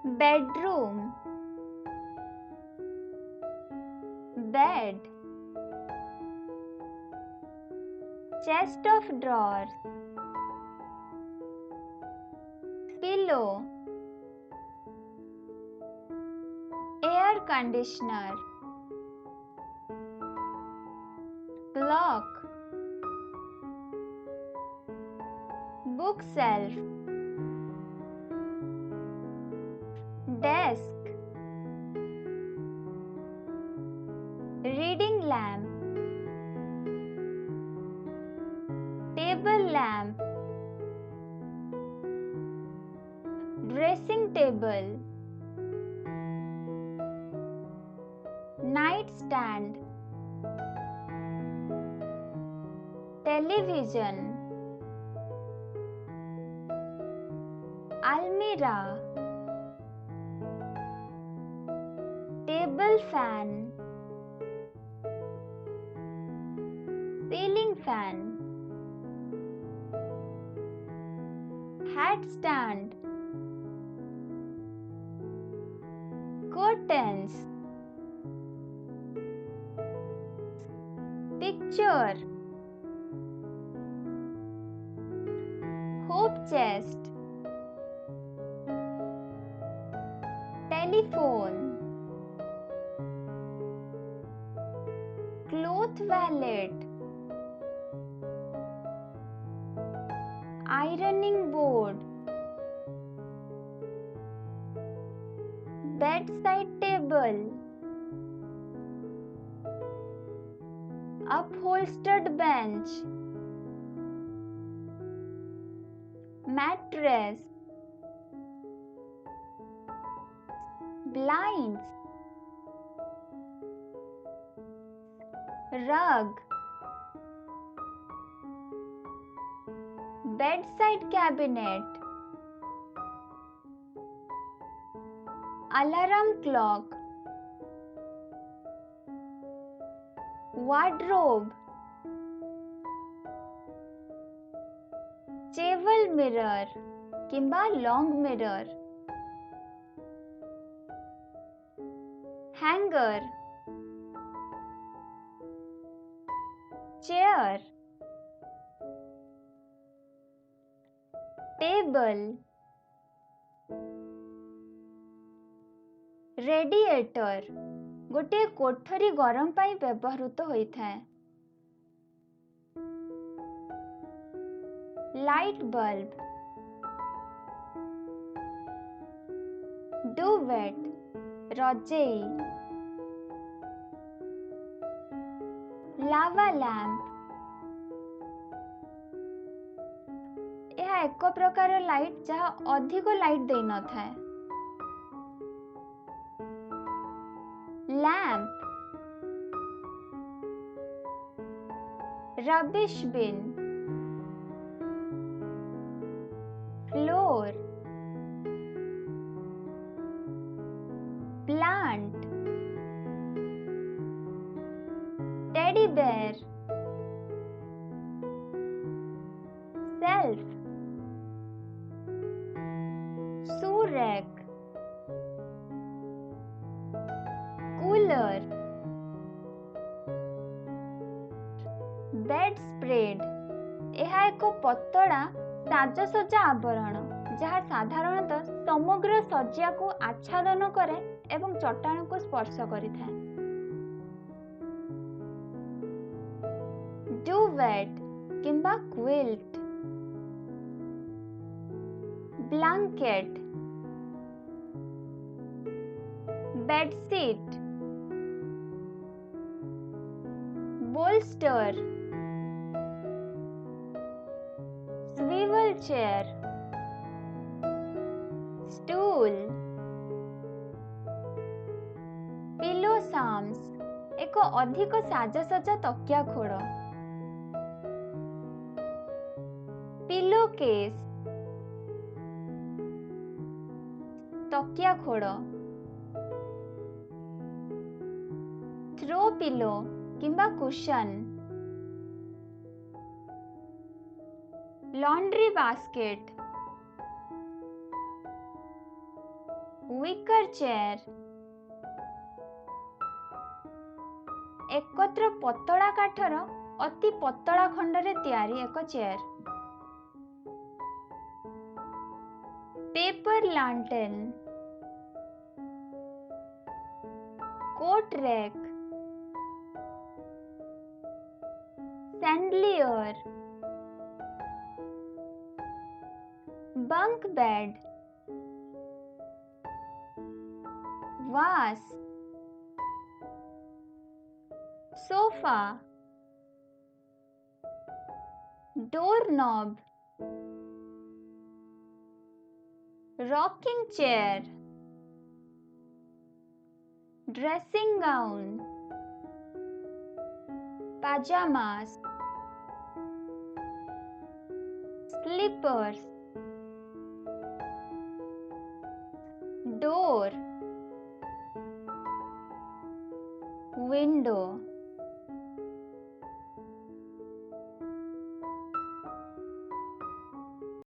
bedroom, bed, chest of drawers, pillow, air conditioner, clock, bookshelf, desk, reading lamp, table lamp, dressing table, nightstand, television, almirah, table fan, ceiling fan, hat stand, curtains, picture, hope chest, telephone, cloth valet, ironing board, bedside table, upholstered bench, mattress, blinds, rug, bedside cabinet, alarm clock, wardrobe, cheval mirror किंबा long mirror, hanger, chair, table, radiator गोटे कोठरी गरम पाई व्यवहृत होइथाय, light bulb, duvet रजेई, लावा lamp यह एक प्रकार light जहाँ अधिक light दे न थाए, lamp, rubbish bin, floor, plant, teddy bear, shelf, shoe rack, cooler, bedspread यह एक पतला साजसज्जा आवरण जहाँ साधारणतः समग्र सज्जा को आच्छादन करे एवं चट्टान को स्पर्श करिथाए, duvet किंबा quilt, blanket, bedsheet, bolster, swivel chair, stool, pillow arms एक अधिक साजसज्जा तकिया खोड़, पिलो केस तकिया खोड़, थ्रो पिलो किंबा cushion, laundry basket, wicker chair एकत्र पतला काठर अति पतला खंडरे तैयारी एक chair paper lantern coat rack chandelier bunk bed vase sofa doorknob rocking chair dressing gown pajamas slippers door window